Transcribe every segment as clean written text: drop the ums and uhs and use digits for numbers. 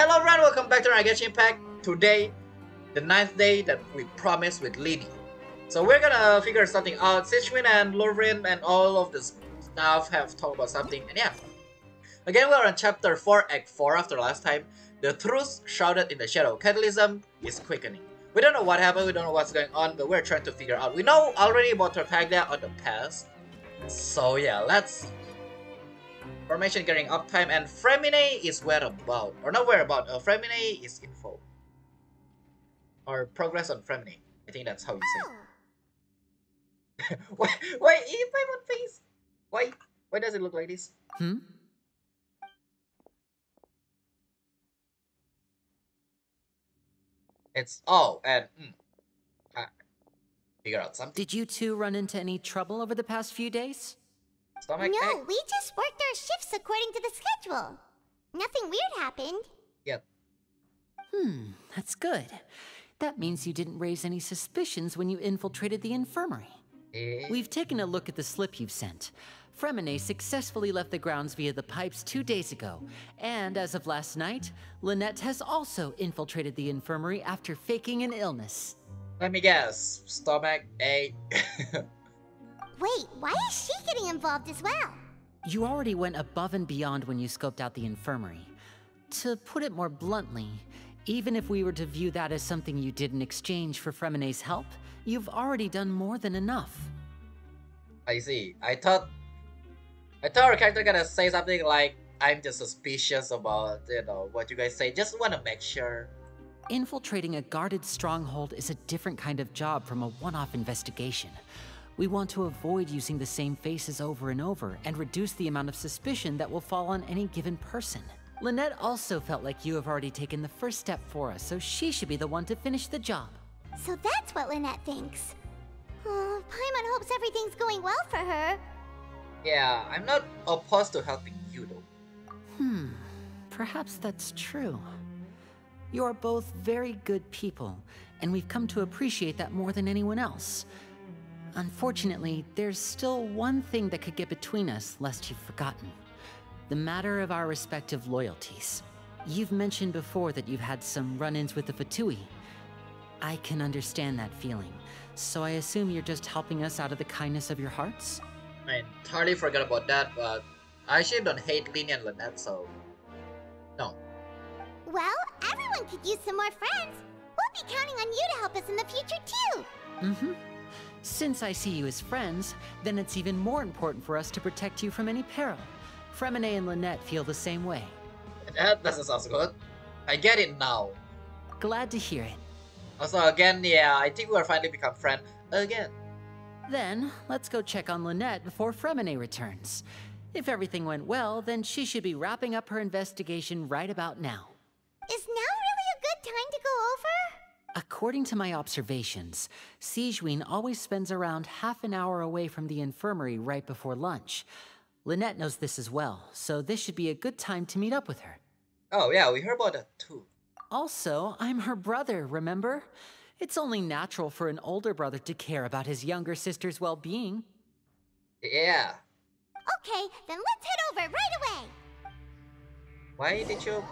Hello everyone, welcome back to our Genshin Pack. Today, the 9th day that we promised with Lyney. So we're gonna figure something out. Sichuan and Lorvin and all of the staff have talked about something, and yeah. Again, we're on chapter 4, act 4 after last time. The truth shrouded in the shadow. Cataclysm is quickening. We don't know what happened, we don't know what's going on, but we're trying to figure out. We know already about Tartaglia on the past. So yeah, let's see. Formation getting uptime, and Freminet is whereabout. Or not whereabout, Freminet is info. Or progress on Freminet. I think that's how you say it. why is my one face? Why does it look like this? It's and figure out something. Did you two run into any trouble over the past few days? Stomach no, ache? we just worked our shifts according to the schedule. Nothing weird happened. Yep. That's good. That means you didn't raise any suspicions when you infiltrated the infirmary. We've taken a look at the slip you've sent. Freminet successfully left the grounds via the pipes 2 days ago, and as of last night, Lynette has also infiltrated the infirmary after faking an illness. Let me guess. Stomach ache. Wait, why is she getting involved as well? You already went above and beyond when you scoped out the infirmary. To put it more bluntly, even if we were to view that as something you did in exchange for Freminet's help, you've already done more than enough. I see. I thought our character gonna say something like, I'm just suspicious about, what you guys say. Just wanna make sure. Infiltrating a guarded stronghold is a different kind of job from a one-off investigation. We want to avoid using the same faces over and over and reduce the amount of suspicion that will fall on any given person. Lynette also felt like you have already taken the first step for us, so she should be the one to finish the job. So that's what Lynette thinks. Oh, Paimon hopes everything's going well for her. Yeah, I'm not opposed to helping you though. Perhaps that's true. You are both very good people, and we've come to appreciate that more than anyone else. Unfortunately, there's still one thing that could get between us, lest you've forgotten. The matter of our respective loyalties. You've mentioned before that you've had some run-ins with the Fatui. I can understand that feeling, so I assume you're just helping us out of the kindness of your hearts? I entirely forgot about that, but I actually don't hate Lyney and Lynette, so no. Well, everyone could use some more friends. We'll be counting on you to help us in the future too. Since I see you as friends, then it's even more important for us to protect you from any peril. Freminet and Lynette feel the same way. That doesn't sound so good. I get it now. Glad to hear it. Also, again, yeah, I think we're finally become friends again. Then, let's go check on Lynette before Freminet returns. If everything went well, then she should be wrapping up her investigation right about now. Is now really a good time to go over? According to my observations, Sijuin always spends around half an hour away from the infirmary right before lunch. Lynette knows this as well, so this should be a good time to meet up with her. Oh yeah, we heard about that too. Also, I'm her brother, remember? It's only natural for an older brother to care about his younger sister's well-being. Yeah. Okay, then let's head over right away. Why did you...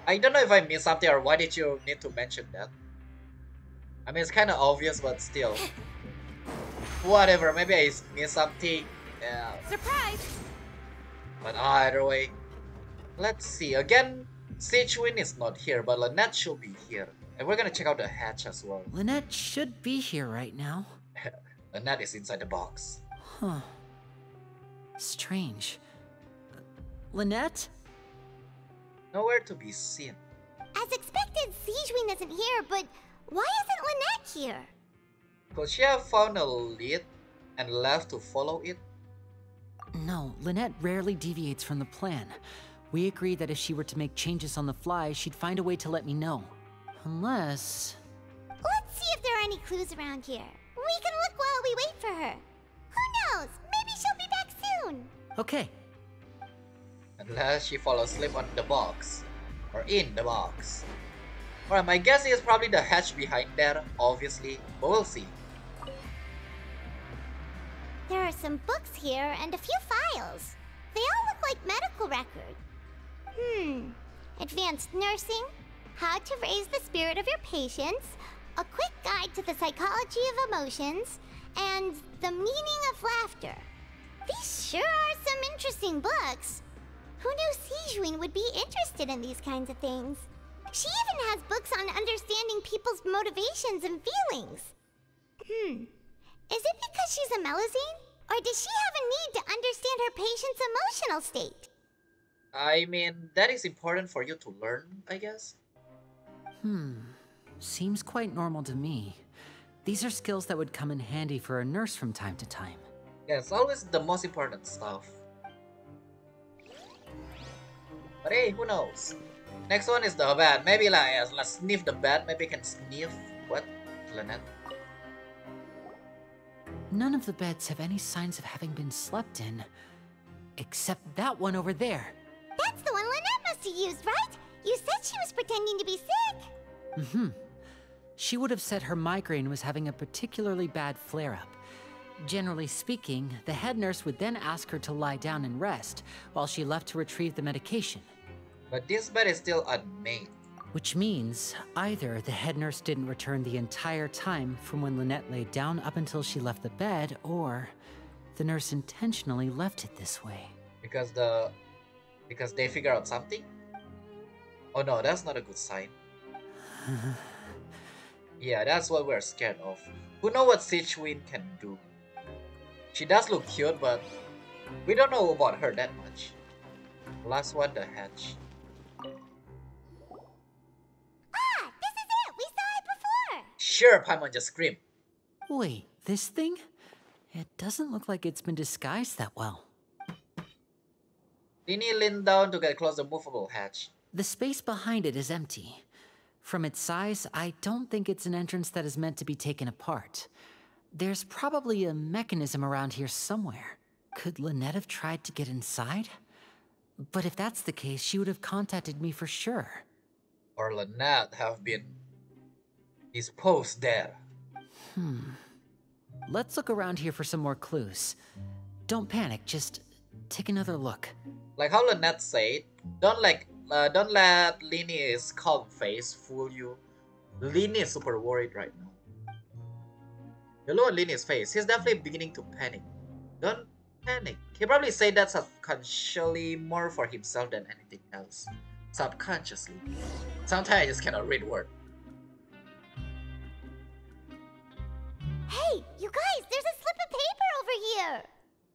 I don't know if I missed something or why did you need to mention that? I mean, it's kind of obvious, but still. Whatever, maybe I missed something. Yeah. Surprise! But either way. Let's see. Again, Sichuan is not here, but Lynette should be here. And we're gonna check out the hatch as well. Lynette should be here right now. Lynette is inside the box. Huh. Strange. Lynette? Nowhere to be seen. As expected, Sijuin isn't here, but why isn't Lynette here? Could she have found a lead and left to follow it? No, Lynette rarely deviates from the plan. We agreed that if she were to make changes on the fly, she'd find a way to let me know. Unless... Let's see if there are any clues around here. We can look while we wait for her. Who knows? Maybe she'll be back soon. Okay. Unless she falls asleep on the box. Or in the box. Alright, my guess is probably the hatch behind there, obviously. But we'll see. There are some books here and a few files. They all look like medical records. advanced nursing, how to raise the spirit of your patients, a quick guide to the psychology of emotions, and the meaning of laughter. These sure are some interesting books. Who knew Sijuin would be interested in these kinds of things? She even has books on understanding people's motivations and feelings. Is it because she's a Melusine? Or does she have a need to understand her patient's emotional state? I mean, that is important for you to learn, I guess. Seems quite normal to me. These are skills that would come in handy for a nurse from time to time. Yeah, it's always the most important stuff. But hey, who knows? Next one is the bed. Maybe let's sniff the bed. Maybe can sniff what, Lynette? None of the beds have any signs of having been slept in, except that one over there. That's the one Lynette must have used, right? You said she was pretending to be sick. She would have said her migraine was having a particularly bad flare-up. Generally speaking, the head nurse would then ask her to lie down and rest, while she left to retrieve the medication. But this bed is still unmade. Which means either the head nurse didn't return the entire time from when Lynette lay down up until she left the bed, or the nurse intentionally left it this way. Because they figure out something? Oh no, that's not a good sign. Yeah, that's what we're scared of. Who knows what Sijuin can do? She does look cute, but we don't know about her that much. Last one, the hatch. Ah, this is it! We saw it before! Sure, Paimon just screamed. Wait, this thing? It doesn't look like it's been disguised that well. Lyney leaned down to get close to the movable hatch. The space behind it is empty. From its size, I don't think it's an entrance that is meant to be taken apart. There's probably a mechanism around here somewhere. Could Lynette have tried to get inside? But if that's the case, she would have contacted me for sure. Or Lynette have been disposed there. Let's look around here for some more clues. Don't panic, just take another look. Like how Lynette said, don't let Lyney's calm face fool you. Lyney is super worried right now. You look at Lyney's face, he's definitely beginning to panic. Don't panic. He probably said that subconsciously more for himself than anything else. Subconsciously. Sometimes I just cannot read words. Hey, you guys, there's a slip of paper over here!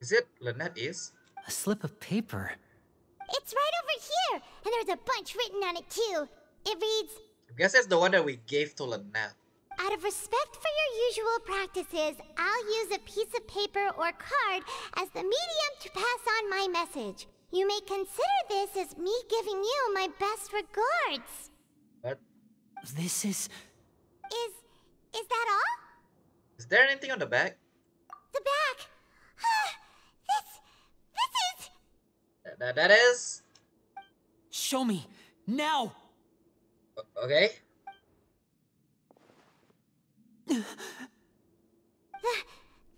Is it Lynette is? A slip of paper? It's right over here, and there's a bunch written on it too. It reads, I guess it's the one that we gave to Lynette. out of respect for your usual practices, I'll use a piece of paper or card as the medium to pass on my message. You may consider this as me giving you my best regards. What? This is... Is that all? Is there anything on the back? The back. This is... That is? Show me! Now! Okay. That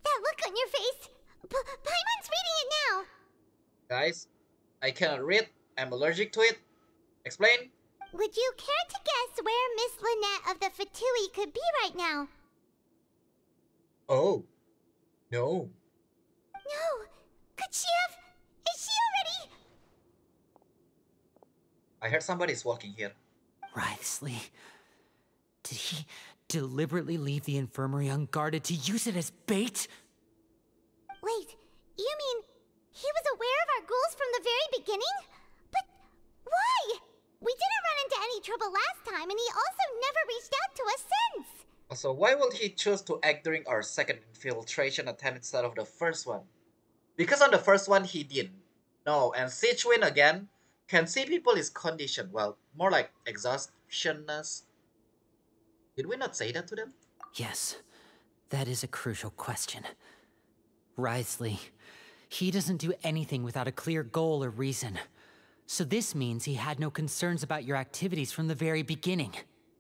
look on your face. Paimon's reading it now. Guys, I cannot read. I'm allergic to it. Explain. Would you care to guess where Miss Lynette of the Fatui could be right now? Oh. No. No. Could she have... Is she already... I heard somebody's walking here. Wriothesley. Did he deliberately leave the infirmary unguarded to use it as bait? Wait, you mean he was aware of our goals from the very beginning? But why? We didn't run into any trouble last time, and he also never reached out to us since. Also, why would he choose to act during our second infiltration attempt instead of the first one? Because on the first one he didn't. No, and Sijuin again can see people is conditioned. Well, more like exhaustionness. Did we not say that to them? Yes, that is a crucial question. Wriothesley, he doesn't do anything without a clear goal or reason. So this means he had no concerns about your activities from the very beginning.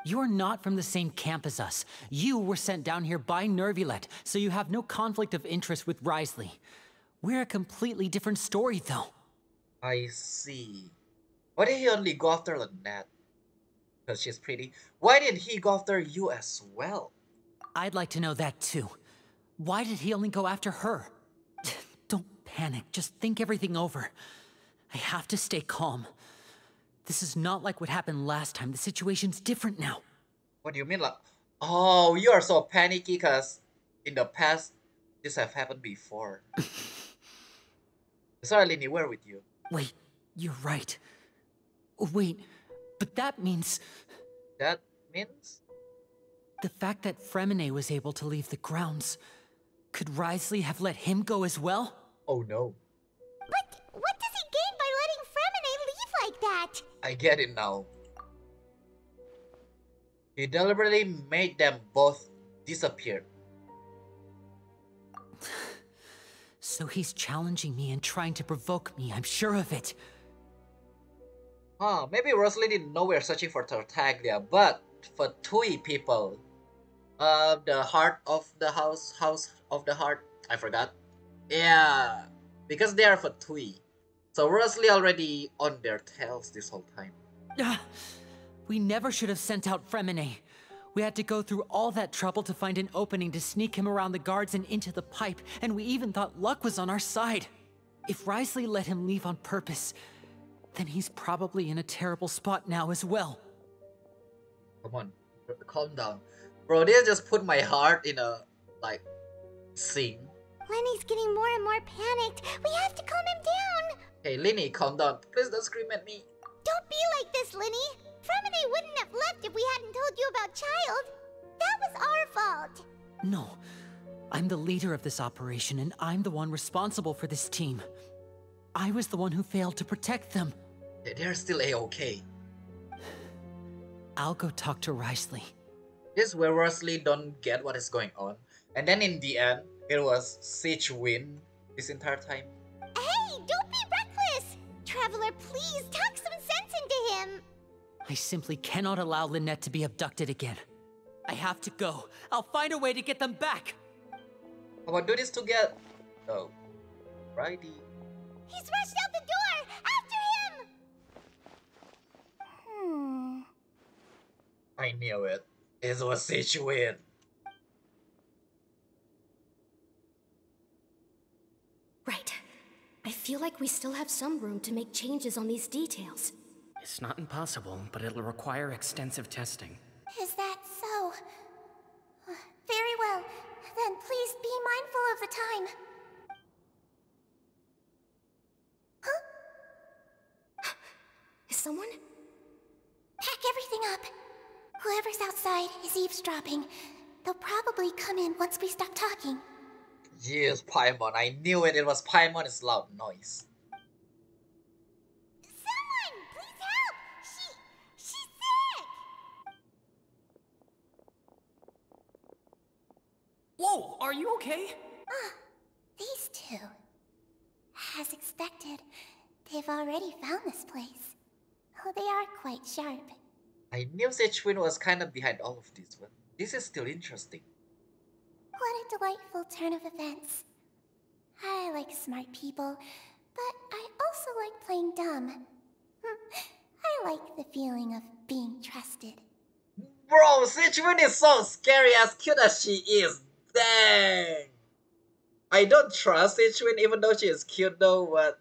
You're not from the same camp as us. You were sent down here by Nervulette, so you have no conflict of interest with Wriothesley. We're a completely different story, though. I see. Why did he only go after Lynette? Because she's pretty. Why did he go after you as well? I'd like to know that too. Why did he only go after her? Don't panic, just think everything over. I have to stay calm. This is not like what happened last time. The situation's different now. What do you mean, like? Oh, you are so panicky because in the past this have happened before. Sorry, Lyney, we're with you. Wait, you're right. Wait, but that means... That means? The fact that Freminet was able to leave the grounds... Could Wriothesley have let him go as well? Oh no. But what does he gain by letting Freminet leave like that? I get it now. He deliberately made them both disappear. So he's challenging me and trying to provoke me, I'm sure of it. Huh, maybe Rosalie didn't know we're searching for Tartaglia, but for Tui people. The heart of the house of the heart, I forgot. Yeah, because they are for Tui. So Rosalie already on their tails this whole time. We never should have sent out Freminet. We had to go through all that trouble to find an opening to sneak him around the guards and into the pipe, and we even thought luck was on our side. If Wriothesley let him leave on purpose, then he's probably in a terrible spot now as well. Come on, calm down. Bro, they just put my heart in a, like, scene. Lenny's getting more and more panicked. We have to calm him down. Hey, Lyney, calm down. Please don't scream at me. Don't be like this, Lyney. Freminet wouldn't have left if we hadn't told you about Child. That was our fault. No, I'm the leader of this operation, and I'm the one responsible for this team. I was the one who failed to protect them. They're still A-okay. I'll go talk to Wriothesley. This is where Rosalie don't get what is going on. And then in the end, it was Siege win this entire time. Hey, don't be reckless! Traveler, please talk some sense into him. I simply cannot allow Lynette to be abducted again. I have to go. I'll find a way to get them back. How about do this together? Oh, righty. He's rushed out the door! After him! I knew it. It was Siege win. Right. I feel like we still have some room to make changes on these details. It's not impossible, but it'll require extensive testing. Is that so? Very well. Then please be mindful of the time. Huh? Is someone? Pack everything up. Whoever's outside is eavesdropping. They'll probably come in once we stop talking. Yes, Paimon. I knew it. It was Paimon's loud noise. Someone! Please help! She's sick! Whoa, are you okay? These two. As expected, they've already found this place. Oh, they are quite sharp. I knew Sichuan was kind of behind all of this, but this is still interesting. What a delightful turn of events. I like smart people, but I also like playing dumb. I like the feeling of being trusted. Bro, Sichuan is so scary as cute as she is. Dang! I don't trust Sichuan even though she is cute though, but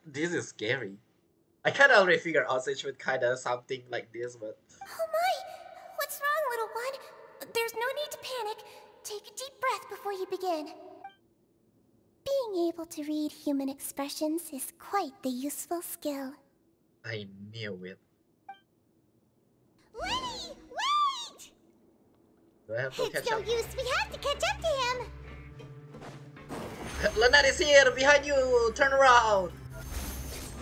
this is scary. I kinda already figured out Sichuan kinda something like this, but... Oh my! What's wrong, little one? There's no need to panic. Take a deep breath before you begin. Being able to read human expressions is quite the useful skill. I knew it. Lyney, wait! Do I have to It's catch no up? use. We have to catch up to him. Lynette is here! Behind you! Turn around!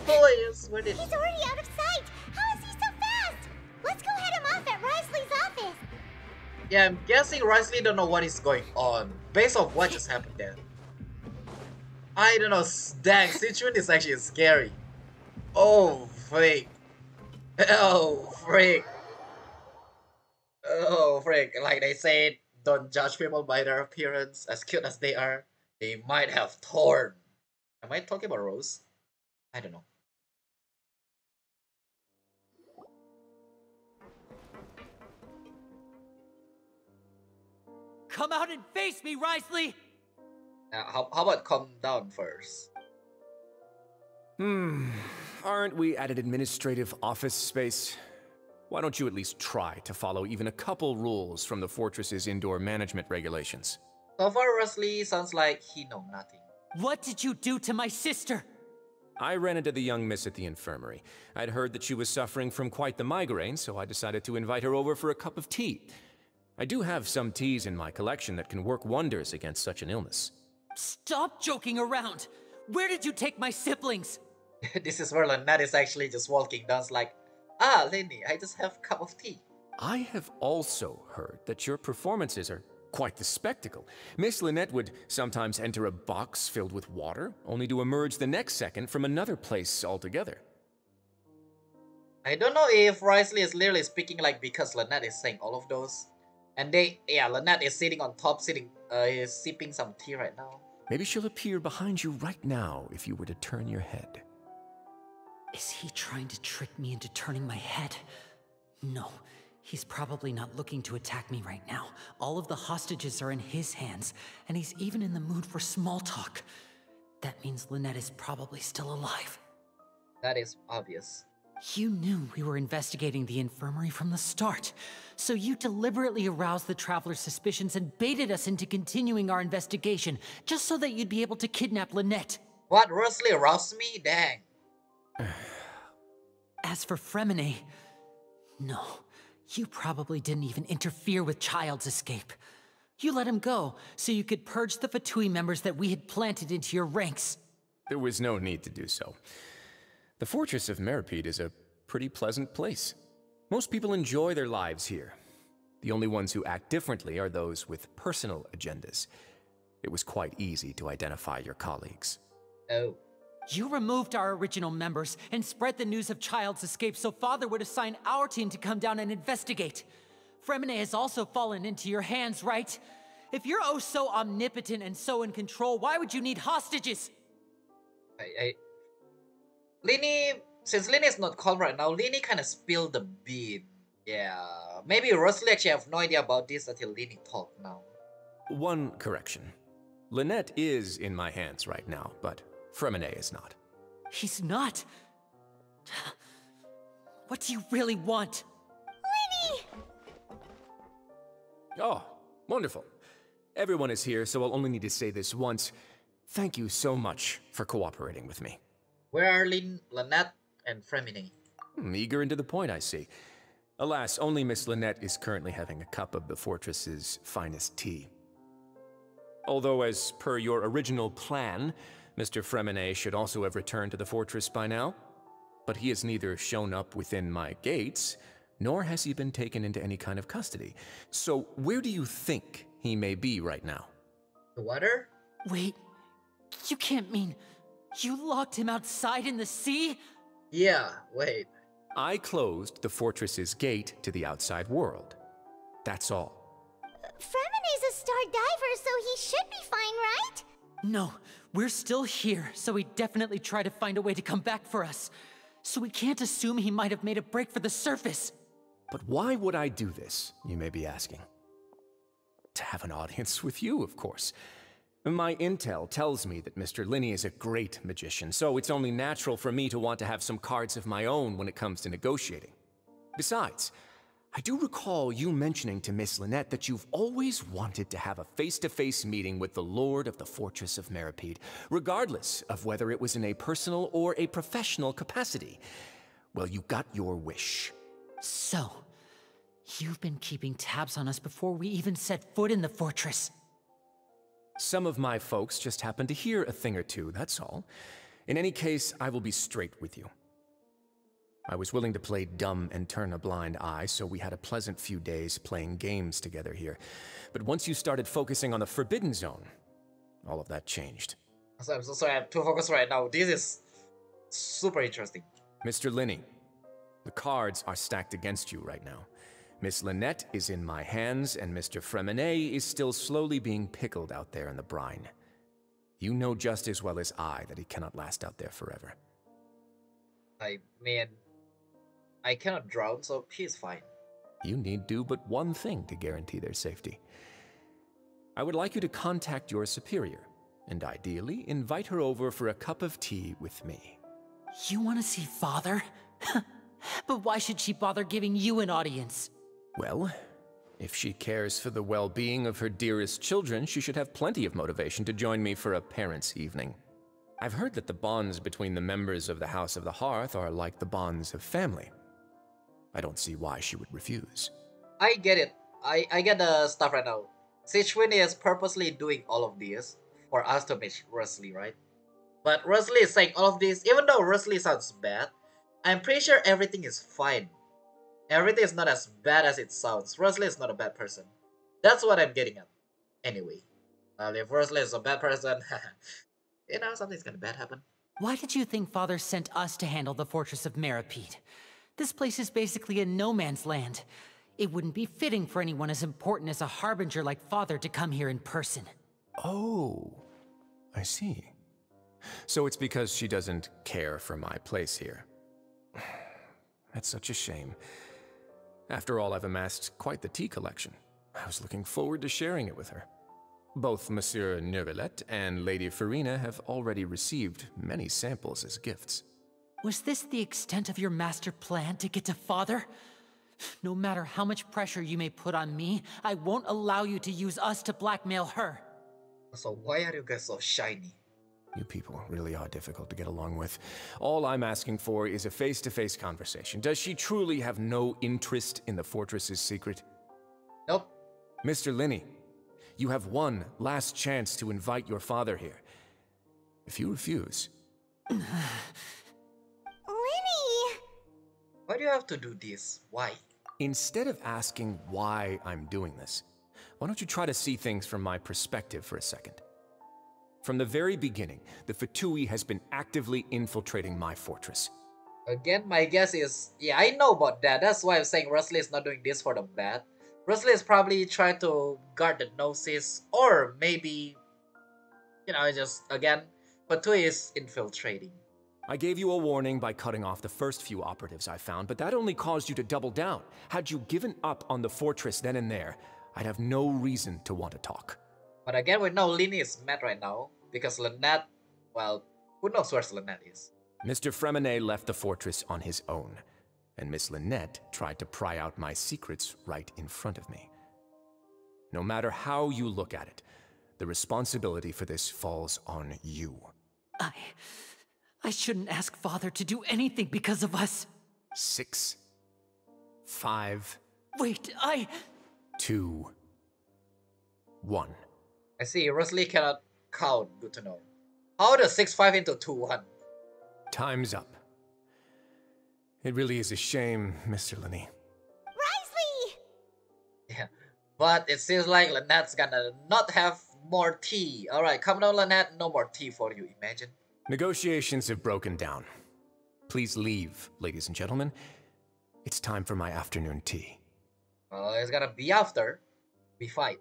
Please! Where did... He's already out of sight. How is he so fast? Let's go head him off at Wriothesley's office. Yeah, I'm guessing Wriothesley don't know what is going on based on what just happened there. I don't know. Dang, Sichuan is actually scary. Oh, freak. Oh, freak. Oh, freak. Like they said, don't judge people by their appearance. As cute as they are, they might have thorn. Am I talking about Rose? I don't know. come out and face me, Wriothesley! How about calm down first? Aren't we at an administrative office space? Why don't you at least try to follow even a couple rules from the fortress's indoor management regulations? So far, Wesley sounds like he know nothing. What did you do to my sister? I ran into the young miss at the infirmary. I'd heard that she was suffering from quite the migraine, so I decided to invite her over for a cup of tea. I do have some teas in my collection that can work wonders against such an illness. Stop joking around! Where did you take my siblings? This is where Lynette is actually just walking down, like, ah, Lyney, I just have a cup of tea. I have also heard that your performances are quite the spectacle. Miss Lynette would sometimes enter a box filled with water, only to emerge the next second from another place altogether. I don't know if Wriothesley is literally speaking like because Lynette is saying all of those. And Lynette is sitting on top, is sipping some tea right now. Maybe she'll appear behind you right now if you were to turn your head. Is he trying to trick me into turning my head? No, he's probably not looking to attack me right now. All of the hostages are in his hands, and he's even in the mood for small talk. That means Lynette is probably still alive. That is obvious. You knew we were investigating the infirmary from the start, so you deliberately aroused the Traveler's suspicions and baited us into continuing our investigation, just so that you'd be able to kidnap Lynette. What, Wriothesley aroused me? Dang. As for Freminet, no, you probably didn't even interfere with Child's escape. You let him go, so you could purge the Fatui members that we had planted into your ranks. There was no need to do so. The Fortress of Meripede is a pretty pleasant place. Most people enjoy their lives here. The only ones who act differently are those with personal agendas. It was quite easy to identify your colleagues. Oh. You removed our original members and spread the news of Child's escape so Father would assign our team to come down and investigate. Freminet has also fallen into your hands, right? If you're oh so omnipotent and so in control, why would you need hostages? Lyney, since Lyney is not calm right now, Lyney kind of spilled the bean. Yeah, maybe Wriothesley actually have no idea about this until Lyney talked now. One correction. Lynette is in my hands right now, but Freminet is not. He's not? What do you really want? Lyney! Oh, wonderful. Everyone is here, so I'll only need to say this once. Thank you so much for cooperating with me. Where are Lynette and Freminet? Eager and to the point, I see. Alas, only Miss Lynette is currently having a cup of the fortress's finest tea. Although, as per your original plan, Mr. Freminet should also have returned to the fortress by now. But he has neither shown up within my gates, nor has he been taken into any kind of custody. So where do you think he may be right now? The water? Wait, you can't mean you locked him outside in the sea? Yeah, wait. I closed the fortress's gate to the outside world. That's all. Freminet's a star diver, so he should be fine, right? No, we're still here, so he definitely tried to find a way to come back for us. So we can't assume he might have made a break for the surface. But why would I do this, you may be asking? To have an audience with you, of course. My intel tells me that Mr. Lyney is a great magician, so it's only natural for me to want to have some cards of my own when it comes to negotiating. Besides, I do recall you mentioning to Miss Lynette that you've always wanted to have a face-to-face meeting with the Lord of the Fortress of Meripede, regardless of whether it was in a personal or a professional capacity. Well, you got your wish. So, you've been keeping tabs on us before we even set foot in the fortress. Some of my folks just happened to hear a thing or two, that's all. In any case, I will be straight with you. I was willing to play dumb and turn a blind eye, so we had a pleasant few days playing games together here. But once you started focusing on the Forbidden Zone, all of that changed. I'm so sorry, I have to focus right now. This is super interesting. Mr. Lyney, the cards are stacked against you right now. Miss Lynette is in my hands, and Mr. Freminet is still slowly being pickled out there in the brine. You know just as well as I that he cannot last out there forever. I mean, I cannot drown, so he's fine. You need do but one thing to guarantee their safety. I would like you to contact your superior, and ideally invite her over for a cup of tea with me. You want to see Father? But why should she bother giving you an audience? Well, if she cares for the well-being of her dearest children, she should have plenty of motivation to join me for a parents' evening. I've heard that the bonds between the members of the House of the Hearth are like the bonds of family. I don't see why she would refuse. I get it. I get the stuff right now. Sichuan is purposely doing all of this for us to meet Wriothesley, right? But Wriothesley is saying all of this, even though Wriothesley sounds bad, I'm pretty sure everything is fine. Everything is not as bad as it sounds. Wriothesley is not a bad person. That's what I'm getting at. Anyway, if Wriothesley is a bad person, you know, something's gonna bad happen. Why did you think Father sent us to handle the Fortress of Meripede? This place is basically a no man's land. It wouldn't be fitting for anyone as important as a harbinger like Father to come here in person. Oh, I see. So it's because she doesn't care for my place here. That's such a shame. After all, I've amassed quite the tea collection. I was looking forward to sharing it with her. Both Monsieur Neuvillette and Lady Freminet have already received many samples as gifts. Was this the extent of your master plan to get to Father? No matter how much pressure you may put on me, I won't allow you to use us to blackmail her. So why are you guys so shiny? You people really are difficult to get along with. All I'm asking for is a face-to-face conversation. Does she truly have no interest in the fortress's secret? Nope. Mr. Lyney, you have one last chance to invite your father here. If you refuse... Lyney! Why do you have to do this? Why? Instead of asking why I'm doing this, why don't you try to see things from my perspective for a second? From the very beginning, the Fatui has been actively infiltrating my fortress. Again, my guess is, yeah, I know about that. That's why I'm saying Wriothesley is not doing this for the bad. Wriothesley is probably trying to guard the Gnosis, or maybe, you know, just, again, Fatui is infiltrating. I gave you a warning by cutting off the first few operatives I found, but that only caused you to double down. Had you given up on the fortress then and there, I'd have no reason to want to talk. But again, we know Lyney is mad right now, because Lynette, well, who knows where Lynette is? Mr. Freminet left the fortress on his own, and Miss Lynette tried to pry out my secrets right in front of me. No matter how you look at it, the responsibility for this falls on you. I shouldn't ask Father to do anything because of us. 6, 5... Wait, 2, 1. I see, Wriothesley cannot count. Good to know. How does 6-5 into 2-1? Time's up. It really is a shame, Mr. Lyney. Wriothesley! Yeah, but it seems like Lynette's gonna not have more tea. Alright, come down, Lynette. No more tea for you, imagine. Negotiations have broken down. Please leave, ladies and gentlemen. It's time for my afternoon tea. Well, it's gonna be after we fight.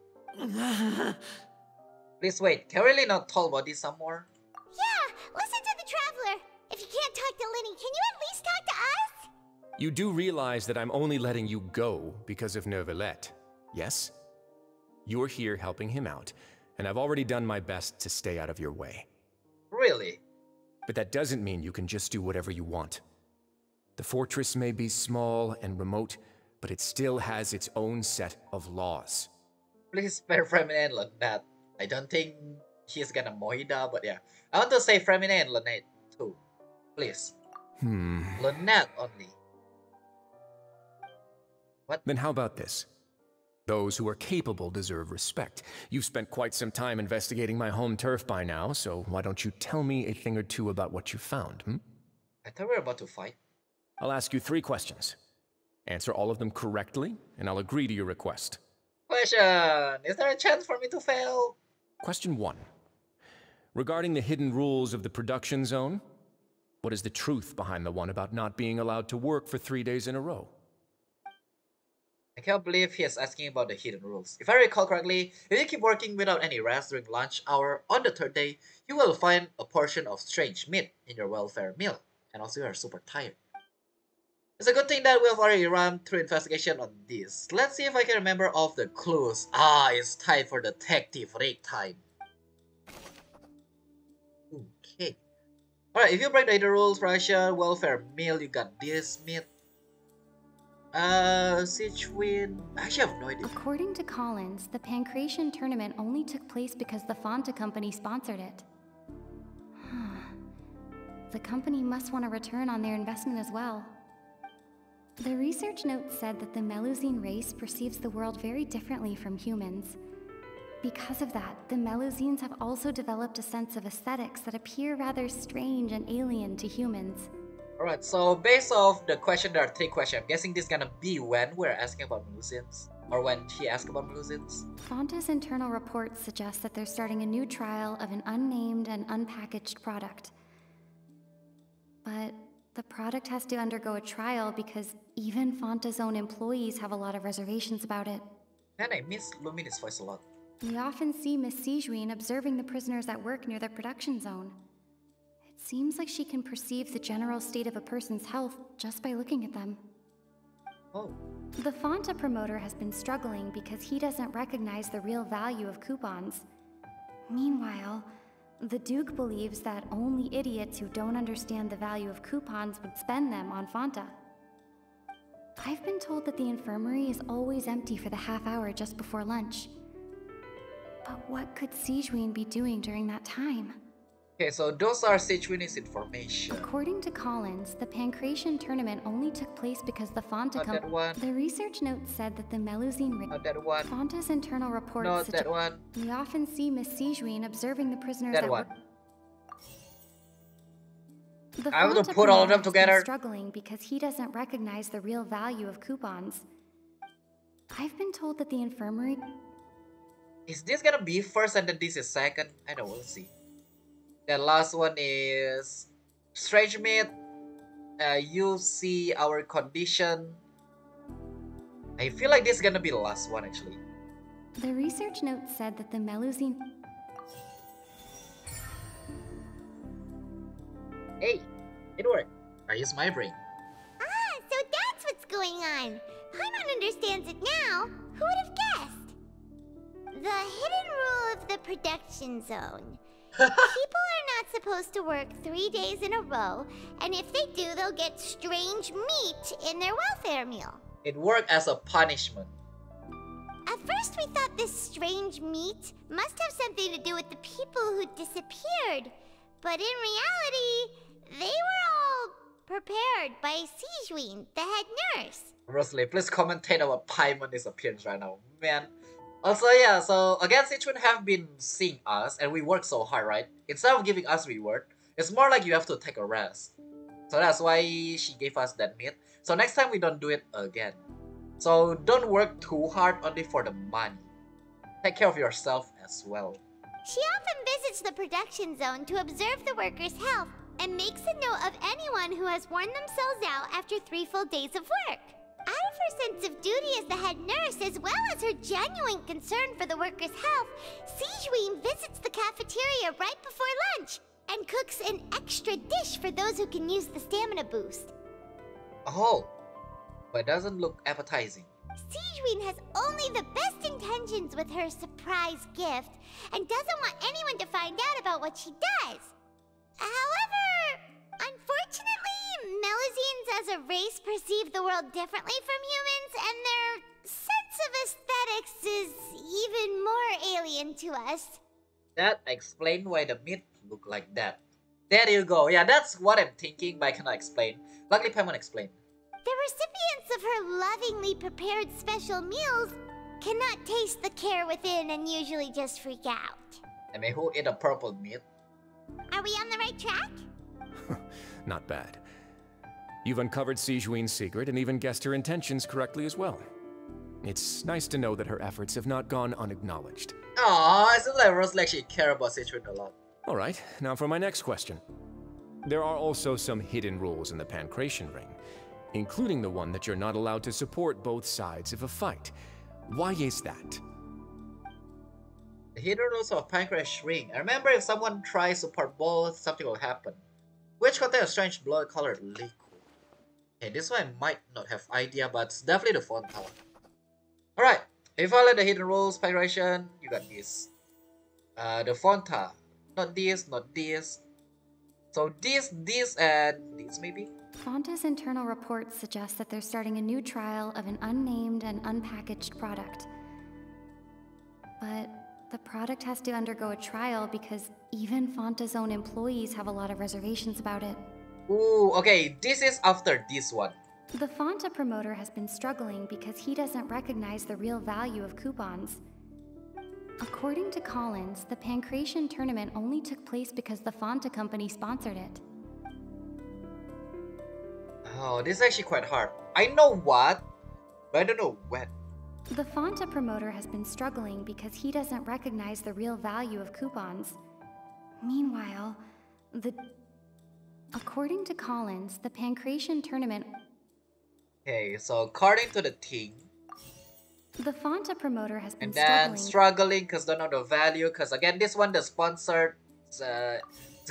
Please wait, can we really not talk about this some more? Yeah, listen to the Traveler. If you can't talk to Lyney, can you at least talk to us? You do realize that I'm only letting you go because of Neuvillette, yes? You're here helping him out, and I've already done my best to stay out of your way. Really? But that doesn't mean you can just do whatever you want. The fortress may be small and remote, but it still has its own set of laws. Please spare Freminet and Lynette. I don't think he's gonna Mohida, but yeah. I want to say Freminet and Lynette too. Please. Lynette only. What? Then how about this? Those who are capable deserve respect. You've spent quite some time investigating my home turf by now, so why don't you tell me a thing or two about what you found, I thought we were about to fight. I'll ask you 3 questions. Answer all of them correctly, and I'll agree to your request. Question! Is there a chance for me to fail? Question 1. Regarding the hidden rules of the production zone, what is the truth behind the one about not being allowed to work for 3 days in a row? I can't believe he is asking about the hidden rules. If I recall correctly, if you keep working without any rest during lunch hour on the 3rd day, you will find a portion of strange meat in your welfare meal. And also you are super tired. It's a good thing that we've already run through investigation on this. Let's see if I can remember all of the clues. Ah, it's time for detective rate time. Okay. Alright, if you break the hidden rules, Russia, welfare meal, you got this meat. Sichuan. Actually, I have no idea. According to Collins, the Pancration tournament only took place because the Fonta company sponsored it. The company must want a return on their investment as well. The research note said that the Melusine race perceives the world very differently from humans. Because of that, the Melusines have also developed a sense of aesthetics that appear rather strange and alien to humans. Alright, so based off the question, there are 3 questions. I'm guessing this is gonna be when we're asking about Melusines. Or when she asked about Melusines. Fonta's internal reports suggest that they're starting a new trial of an unnamed and unpackaged product. But the product has to undergo a trial because even Fonta's own employees have a lot of reservations about it. And I miss Lumina's voice a lot. We often see Miss Sijuin observing the prisoners at work near the production zone. It seems like she can perceive the general state of a person's health just by looking at them. Oh. The Fonta promoter has been struggling because he doesn't recognize the real value of coupons. Meanwhile, the Duke believes that only idiots who don't understand the value of coupons would spend them on Fonta. I've been told that the infirmary is always empty for the half hour just before lunch. But what could Sijuin be doing during that time? Okay, so those are Sichuanese information. According to Collins, the Pancration tournament only took place because the Fonta The research note said that the Melusine Not that one. Fonta's internal reports Not that one. We often see Miss Sijuin observing the prisoners That at one. work. The I have to Fonta put all of promoter them has been together. struggling because he doesn't recognize the real value of coupons. I've been told that the infirmary... Is this gonna be first and then this is second? I don't know, we'll see. The last one is Strange Meat. You see our condition. I feel like this is gonna be the last one actually. The research note said that the Melusine... Hey, it worked. I use my brain. Ah, so that's what's going on. Paimon understands it now. Who would have guessed? The hidden rule of the production zone. People are not supposed to work 3 days in a row, and if they do, they'll get strange meat in their welfare meal. It worked as a punishment. At first, we thought this strange meat must have something to do with the people who disappeared. But in reality, they were all prepared by Sijuin, the head nurse. Wriothesley, please commentate about Paimon's appearance right now. Man. Also, yeah, so again, Sichuan have been seeing us, and we work so hard, right? Instead of giving us reward, it's more like you have to take a rest. So that's why she gave us that meat. So next time we don't do it again. So don't work too hard only for the money. Take care of yourself as well. She often visits the production zone to observe the workers' health and makes a note of anyone who has worn themselves out after 3 full days of work. Out of her sense of duty as the head nurse, as well as her genuine concern for the workers' health, Sijuin visits the cafeteria right before lunch and cooks an extra dish for those who can use the stamina boost. Oh, but doesn't look appetizing. Sijuin has only the best intentions with her surprise gift and doesn't want anyone to find out about what she does. However, unfortunately, Melusines as a race perceive the world differently from humans, and their sense of aesthetics is even more alien to us. That explains why the meat look like that. There you go. Yeah, that's what I'm thinking, but I cannot explain. Luckily, Paimon explained. The recipients of her lovingly prepared special meals cannot taste the care within and usually just freak out. I mean, who ate a purple meat? Are we on the right track? Not bad. You've uncovered Sijuin's secret and even guessed her intentions correctly as well. It's nice to know that her efforts have not gone unacknowledged. Aww, it seems like Wriothesley actually care about Sichuan a lot. Alright, now for my next question. There are also some hidden rules in the Pancration Ring, including the one that you're not allowed to support both sides of a fight. Why is that? The hidden rules of Pancration Ring. I remember if someone tries to support both, something will happen. Which contains a strange blood-colored liquid. Okay, this one I might not have idea, but it's definitely the fontaine. Alright, if you follow the hidden rules, Pyration, you got this. The fontaine. Not this, not this. So this, and this maybe? Fonta's internal reports suggest that they're starting a new trial of an unnamed and unpackaged product. But the product has to undergo a trial because even Fonta's own employees have a lot of reservations about it. Ooh, okay, this is after this one. The Fonta promoter has been struggling because he doesn't recognize the real value of coupons. According to Collins, the Pancration tournament only took place because the Fonta company sponsored it. Oh, this is actually quite hard. I know what, but I don't know when. The Fonta promoter has been struggling because he doesn't recognize the real value of coupons. Meanwhile, according to Collins, the Pancration tournament... Okay, so according to the thing... The Fonta promoter has been struggling because don't know the value, because again, this one, the sponsored, it's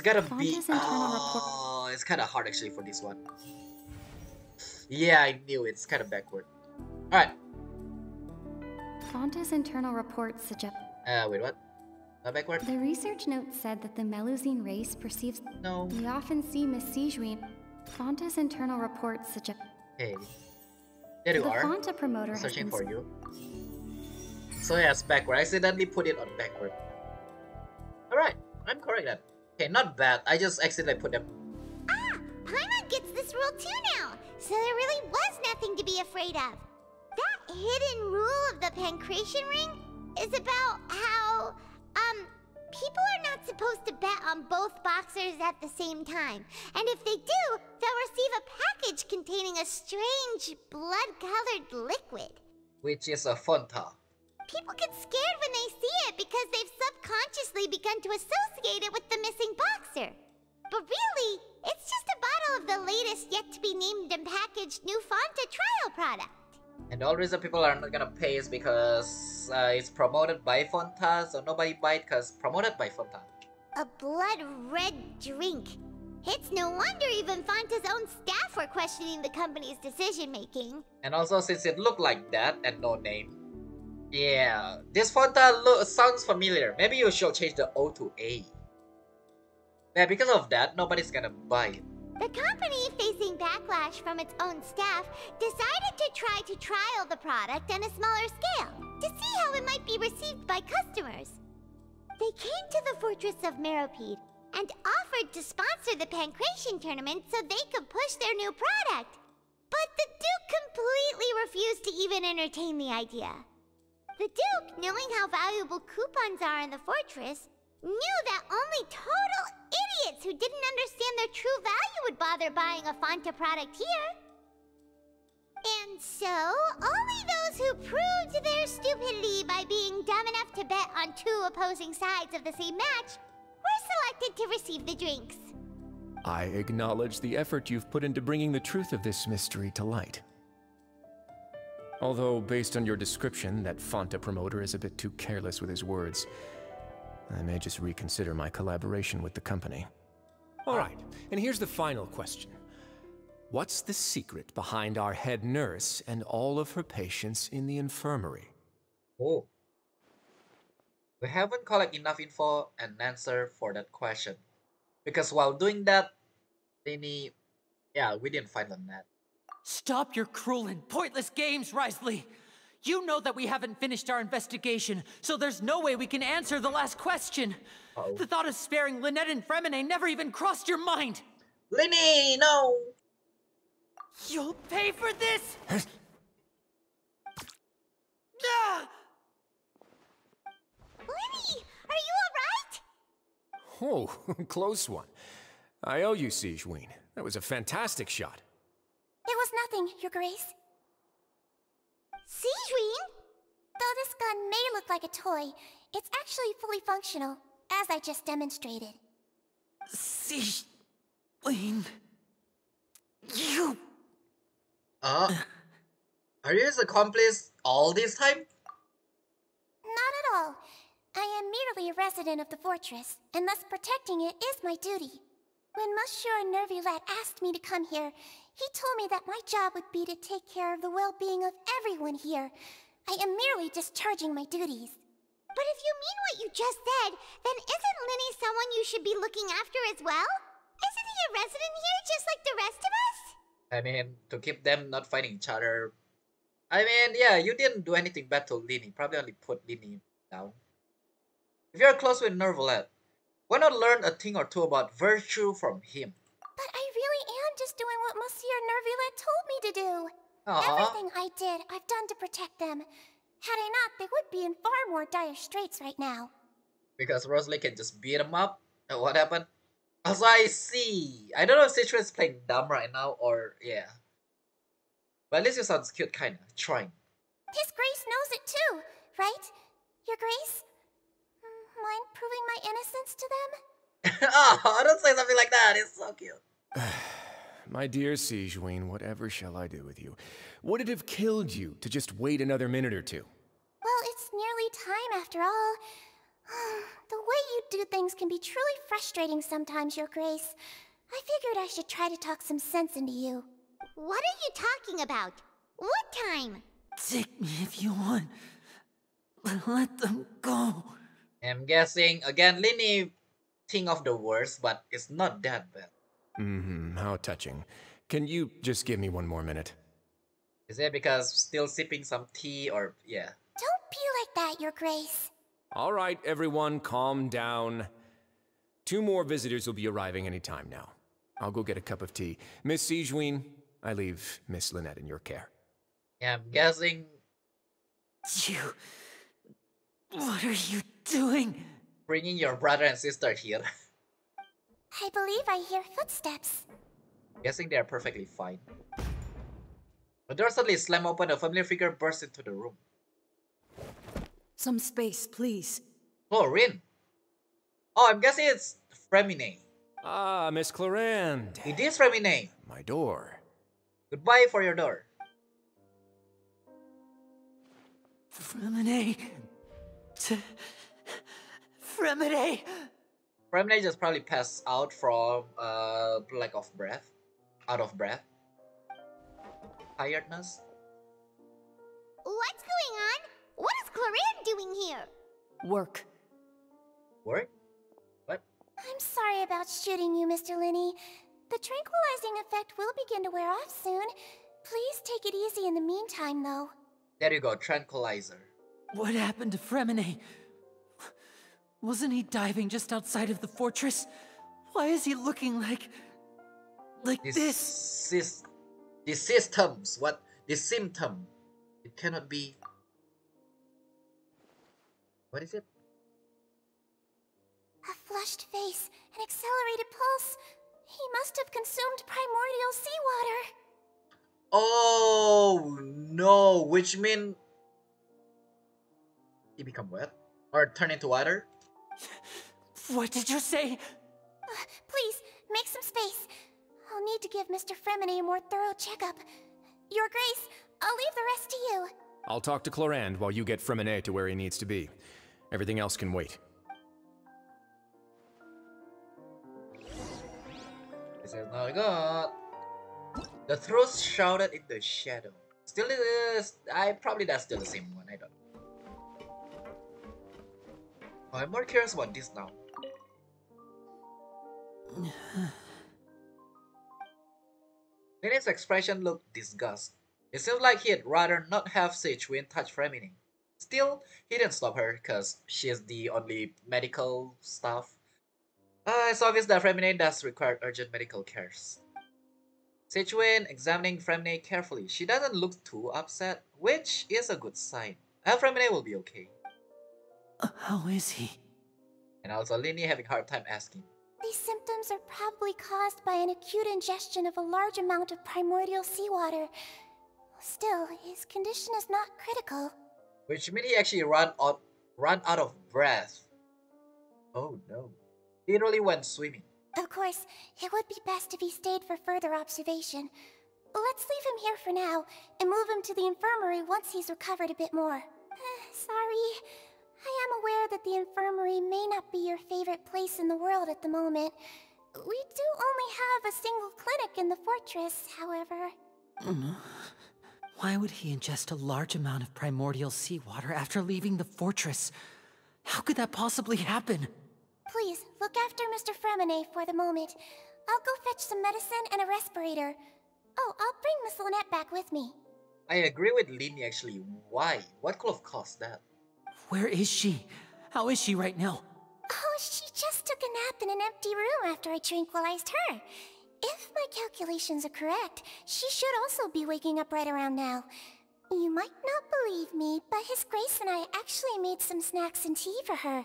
gotta be... Oh, it's kind of hard actually for this one. Yeah, I knew it's kind of backward. Alright. Fonta's internal reports suggest... Wait, what? Not backward? The research note said that the Melusine race perceives... No. We often see Miss Sijuin. Fonta's internal reports suggest... Hey. There you are. The Fonta promoter has searching been... for you. So yes, backward. I accidentally put it on backward. Alright, I'm correct then. Okay, not bad. I just accidentally put them... Ah! Paimon gets this rule too now! So there really was nothing to be afraid of. That hidden rule of the Pancration ring is about how, people are not supposed to bet on both boxers at the same time. And if they do, they'll receive a package containing a strange, blood-colored liquid. Which is a fontaine. People get scared when they see it because they've subconsciously begun to associate it with the missing boxer. But really, it's just a bottle of the latest yet-to-be-named and packaged new Fonta trial product. And the only reason people are not gonna pay is because it's promoted by Fontaine, so nobody buy it because promoted by Fontaine. A blood-red drink. It's no wonder even Fonta's own staff were questioning the company's decision-making. And also, since it looked like that and no name, yeah, this Fontaine sounds familiar. Maybe you should change the O to A. Yeah, because of that, nobody's gonna buy it. The company, facing backlash from its own staff, decided to try to trial the product on a smaller scale to see how it might be received by customers. They came to the fortress of Meropide and offered to sponsor the Pancration tournament so they could push their new product. But the Duke completely refused to even entertain the idea. The Duke, knowing how valuable coupons are in the fortress, knew that only total idiots who didn't understand their true value would bother buying a Fonta product here. And so, only those who proved their stupidity by being dumb enough to bet on two opposing sides of the same match were selected to receive the drinks. I acknowledge the effort you've put into bringing the truth of this mystery to light. Although, based on your description, that Fonta promoter is a bit too careless with his words. I may just reconsider my collaboration with the company. Alright, and here's the final question. What's the secret behind our head nurse and all of her patients in the infirmary? Oh. We haven't collected enough info and answer for that question. Because while doing that, Lyney... Yeah, we didn't find Lynette. Stop your cruel and pointless games, Wriothesley! You know that we haven't finished our investigation, so there's no way we can answer the last question. Uh-oh. The thought of sparing Lynette and Freminet never even crossed your mind. Lyney, no! You'll pay for this! Ah! Lyney, are you alright? Oh, close one. I owe you, Sijuin. That was a fantastic shot. It was nothing, Your Grace. Sijuin? Though this gun may look like a toy, it's actually fully functional, as I just demonstrated. Sijuin... You... Are you his accomplice all this time? Not at all. I am merely a resident of the fortress, and thus protecting it is my duty. When Monsieur Nervillette asked me to come here, He told me that my job would be to take care of the well-being of everyone here. I am merely discharging my duties. But if you mean what you just said, then isn't Lyney someone you should be looking after as well? Isn't he a resident here just like the rest of us? I mean, to keep them not fighting each other. I mean, yeah, you didn't do anything bad to Lyney. Probably only put Lyney down. If you're close with Nervalet, why not learn a thing or two about virtue from him? But I really am just doing what Monsieur Nervalet told me to do. Aww. Everything I did, I've done to protect them. Had I not, they would be in far more dire straits right now. Because Rosalie can just beat him up? What happened? Also, I see. I don't know if Citron is playing dumb right now or yeah. But at least you sounds cute, kinda. Trying. His Grace knows it too, right? Your Grace? Mind proving my innocence to them? Oh, don't say something like that. It's so cute. My dear Sigewinne, whatever shall I do with you? Would it have killed you to just wait another minute or two? Well, it's nearly time after all. The way you do things can be truly frustrating sometimes, Your Grace. I figured I should try to talk some sense into you. What are you talking about? What time? Take me if you want. But let them go. I'm guessing, again, Lyney think of the worst, but it's not that bad. How touching. Can you just give me one more minute? Is it because still sipping some tea or yeah? Don't be like that, Your Grace. All right, everyone, calm down. 2 more visitors will be arriving any time now. I'll go get a cup of tea. Miss Sigewinne, I leave Miss Lynette in your care. Yeah, I'm guessing. What are you doing? Bringing your brother and sister here. I believe I hear footsteps. Guessing they are perfectly fine. The door suddenly slammed open. A familiar figure burst into the room. Some space, please. Chlorine. Oh, I'm guessing it's Freminet. Ah, Miss Clorinde. It is Freminet. My door. Goodbye for your door. Freminet. Freminet. Freminet just probably passed out from lack of breath. Out of breath. Tiredness. What's going on? What is Clorinde doing here? Work. Work? What? I'm sorry about shooting you, Mr. Lyney. The tranquilizing effect will begin to wear off soon. Please take it easy in the meantime, though. There you go, tranquilizer. What happened to Freminet? Wasn't he diving just outside of the fortress? Why is he looking like this? The systems. What? The symptom. It cannot be. What is it? A flushed face, an accelerated pulse. He must have consumed primordial seawater. Oh no! Which mean he become wet or turn into water? What did you say? Please, make some space. I'll need to give Mr. Freminet a more thorough checkup. Your Grace, I'll leave the rest to you. I'll talk to Clorinde while you get Freminet to where he needs to be. Everything else can wait. This is not good. The truth shrouded in the shadow. Still is. That's still the same one. I don't know. Oh, I'm more curious about this now. Lynette's expression looked disgust. It seems like he'd rather not have Sigewinne touch Freminet. Still, he didn't stop her because she is the only medical staff. It's obvious that Freminet does require urgent medical cares. Sigewinne examining Freminet carefully. She doesn't look too upset, which is a good sign. Freminet will be okay. How is he? And also Lyney having a hard time asking. These symptoms are probably caused by an acute ingestion of a large amount of primordial seawater. Still, his condition is not critical. Which means he actually run out of breath. Oh no. Literally went swimming. Of course, it would be best if he stayed for further observation. Let's leave him here for now, and move him to the infirmary once he's recovered a bit more. Sorry. I am aware that the infirmary may not be your favorite place in the world at the moment. We do only have a single clinic in the fortress, however. Why would he ingest a large amount of primordial seawater after leaving the fortress? How could that possibly happen? Please, look after Mr. Freminet for the moment. I'll go fetch some medicine and a respirator. Oh, I'll bring Miss Lynette back with me. I agree with Lyney actually. Why? What could have caused that? Where is she? How is she right now? Oh, she just took a nap in an empty room after I tranquilized her. If my calculations are correct, she should also be waking up right around now. You might not believe me, but His Grace and I actually made some snacks and tea for her.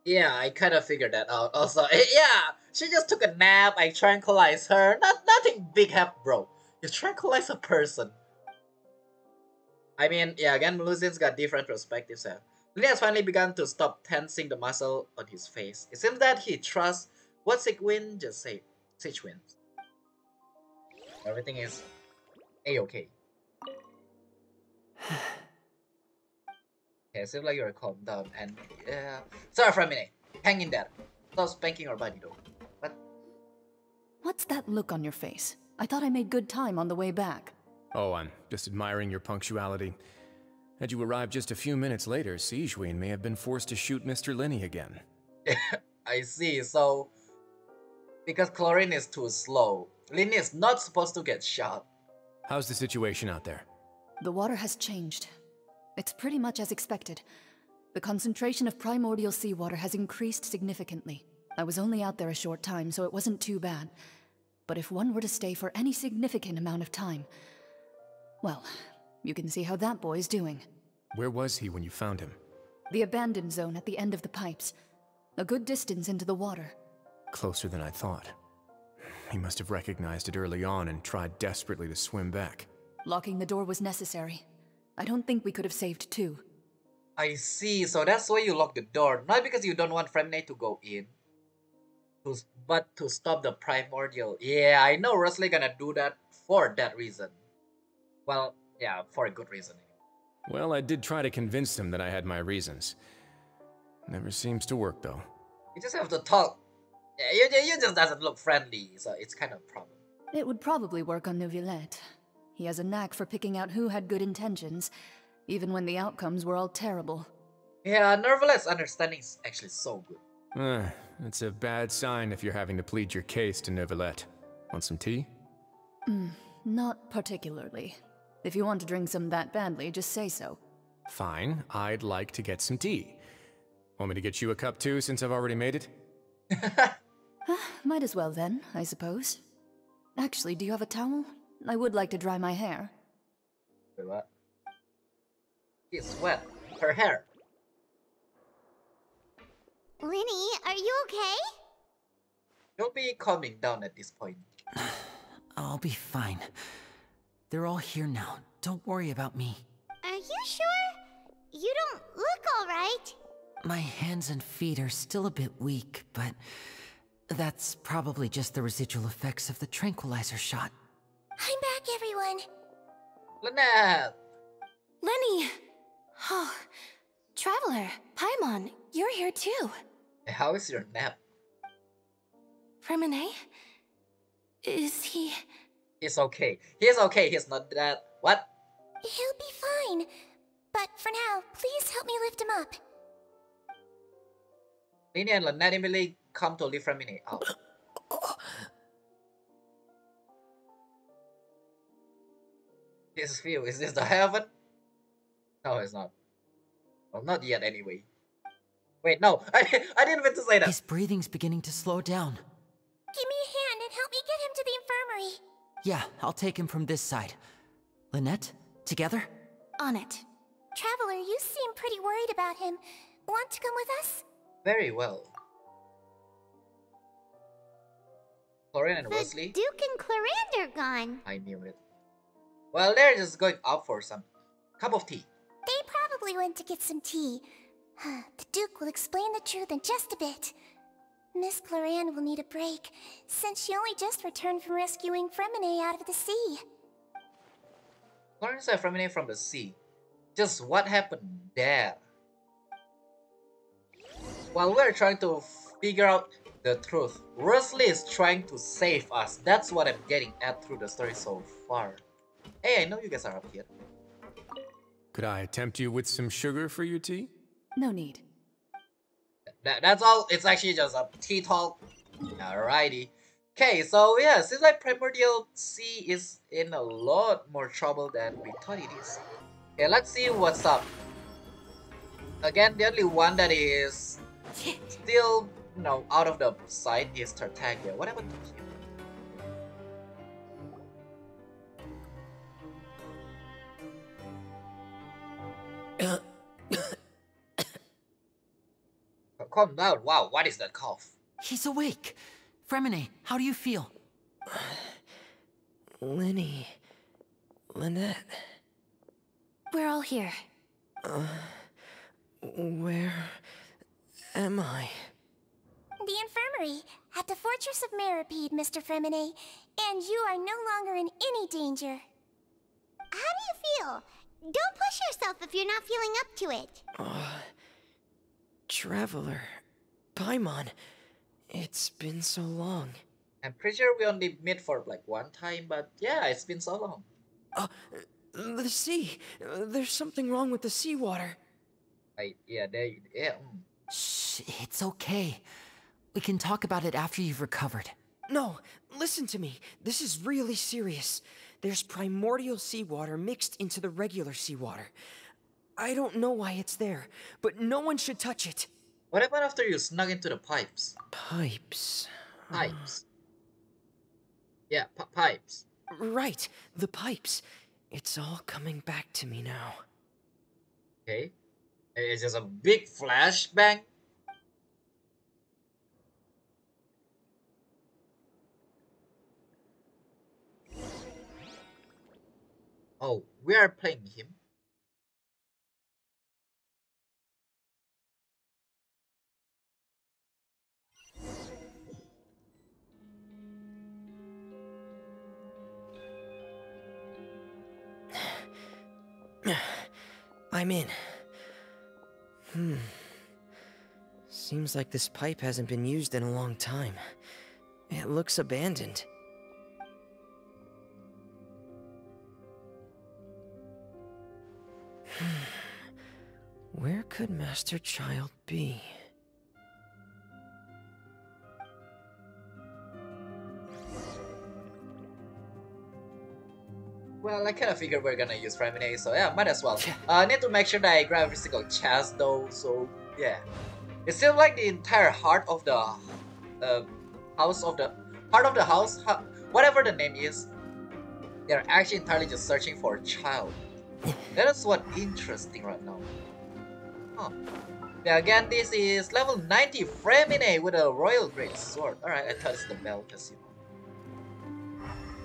Yeah, I kind of figured that out. Also, yeah, she just took a nap. I tranquilized her. Nothing big happened, bro. You tranquilize a person. I mean, yeah, again, Lucian's got different perspectives here. Lynette has finally begun to stop tensing the muscle on his face. It seems that he trusts what Sigwin just said. Sigwin. Everything is a-okay. Okay, seems like you're calmed down and sorry for a minute. Hang in there. Stop spanking our body though. What? What's that look on your face? I thought I made good time on the way back. Oh, I'm just admiring your punctuality. Had you arrived just a few minutes later, Sigwin may have been forced to shoot Mr. Lyney again. I see, so because chlorine is too slow, Lyney is not supposed to get shot. How's the situation out there? The water has changed. It's pretty much as expected. The concentration of primordial seawater has increased significantly. I was only out there a short time, so it wasn't too bad. But if one were to stay for any significant amount of time, well, you can see how that boy's doing. Where was he when you found him? The abandoned zone at the end of the pipes. A good distance into the water. Closer than I thought. He must have recognized it early on and tried desperately to swim back. Locking the door was necessary. I don't think we could have saved two. I see, so that's why you lock the door. Not because you don't want Freminet to go in. But to stop the primordial. Yeah, I know Wriothesley gonna do that for that reason. Well, yeah, for a good reason. Well, I did try to convince him that I had my reasons. Never seems to work, though. You just have to talk. Yeah, you just doesn't look friendly, so it's kind of a problem. It would probably work on Neuvillette. He has a knack for picking out who had good intentions, even when the outcomes were all terrible. Yeah, Neuvillette's understanding is actually so good. It's a bad sign if you're having to plead your case to Neuvillette. Want some tea? Not particularly. If you want to drink some that badly, just say so. Fine, I'd like to get some tea. Want me to get you a cup too, since I've already made it? Might as well then, I suppose. Actually, do you have a towel? I would like to dry my hair. Wait, what? It's wet. Her hair. Lyney, are you okay? You'll be calming down at this point. I'll be fine. They're all here now. Don't worry about me. Are you sure? You don't look alright. My hands and feet are still a bit weak, but that's probably just the residual effects of the tranquilizer shot. I'm back, everyone. Lynette! Lyney! Oh, Traveler, Paimon, you're here too. How is your nap? Freminet? Is he... He's okay. He's okay. He's not that... What? He'll be fine. But for now, please help me lift him up. Lyney and Lynette immediately come to lift Freminet out. This view, is this the heaven? No, it's not. Well, not yet anyway. Wait, no, I didn't mean to say that. His breathing's beginning to slow down. Give me a hand and help me get him to the infirmary. Yeah, I'll take him from this side. Lynette, together? On it. Traveler, you seem pretty worried about him. Want to come with us? Very well. Chlorine and Wriothesley? Duke and Clarande are gone. I knew it. Well, they're just going out for some cup of tea. They probably went to get some tea. The Duke will explain the truth in just a bit. Miss Clarande will need a break, since she only just returned from rescuing Freminet out of the sea. Chlorine saved Freminet from the sea. Just what happened there? While we're trying to figure out The truth. Wriothesley is trying to save us. That's what I'm getting at through the story so far. Hey, I know you guys are up here. Could I tempt you with some sugar for your tea? No need. That's all. It's actually just a tea talk. Alrighty. Okay, so yeah, seems like Primordial Sea is in a lot more trouble than we thought it is. Okay, let's see what's up. Again, the only one that is still, you know, out of the sight is Tartaglia. What happened to him? Calm down. Wow, what is that cough? He's awake. Freminet, how do you feel? Lyney. Lynette. We're all here. Where am I? The infirmary, at the Fortress of Meripede, Mr. Freminet, and you are no longer in any danger. How do you feel? Don't push yourself if you're not feeling up to it. Traveler. Paimon. It's been so long. I'm pretty sure we only meet for like one time, but yeah, it's been so long. The sea. There's something wrong with the seawater. Yeah. Shh, it's okay. We can talk about it after you've recovered. No, listen to me. This is really serious. There's primordial seawater mixed into the regular seawater. I don't know why it's there, but no one should touch it. What happened after you snuck into the pipes? Pipes. Pipes. Yeah, pipes. Right, the pipes. It's all coming back to me now. Okay. It's just a big flashbang. Oh, we are playing him. I'm in. Seems like this pipe hasn't been used in a long time. It looks abandoned. Where could Master Child be? Well, I kind of figured we're gonna use Freminet, so yeah, might as well. I need to make sure that I grab every single chest though, so yeah. It seems like the entire heart of the house, whatever the name is, they're actually entirely just searching for a child. That is what's interesting right now. Huh. Yeah, again, this is level 90 Freminet with a Royal Great Sword. Alright, I thought it's the bell, because you know.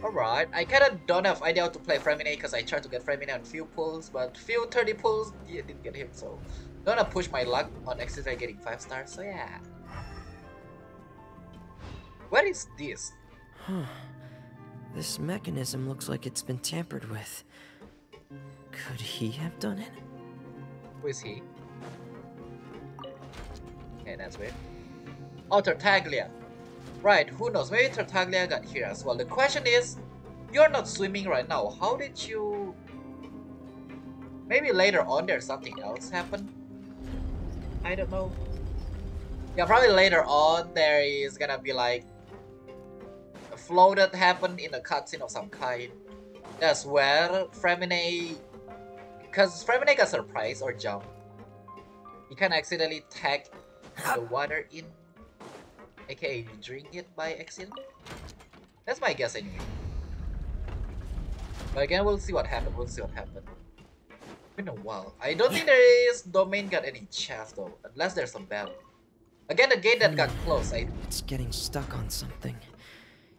Alright, I kinda don't have idea how to play Freminet because I tried to get Freminet on few pulls, but few 30 pulls didn't get him, so don't wanna push my luck on accidentally getting 5 stars, so yeah. What is this? This mechanism looks like it's been tampered with. Could he have done it? Who is he? Okay, that's weird. Oh, Tartaglia. Right, who knows? Maybe Tartaglia got here as well. The question is, you're not swimming right now. How did you... Maybe later on there's something else happen? I don't know. Yeah, probably later on there is gonna be like a flow that happened in a cutscene of some kind. That's where Freminet... Because Freminet got surprised or jump. He can accidentally tag the water in. AKA you drink it by accident? That's my guess anyway. But again, we'll see what happened. It's been a while. I don't think there is domain got any chest though, unless there's some battle. Again, the gate that got closed. It's getting stuck on something.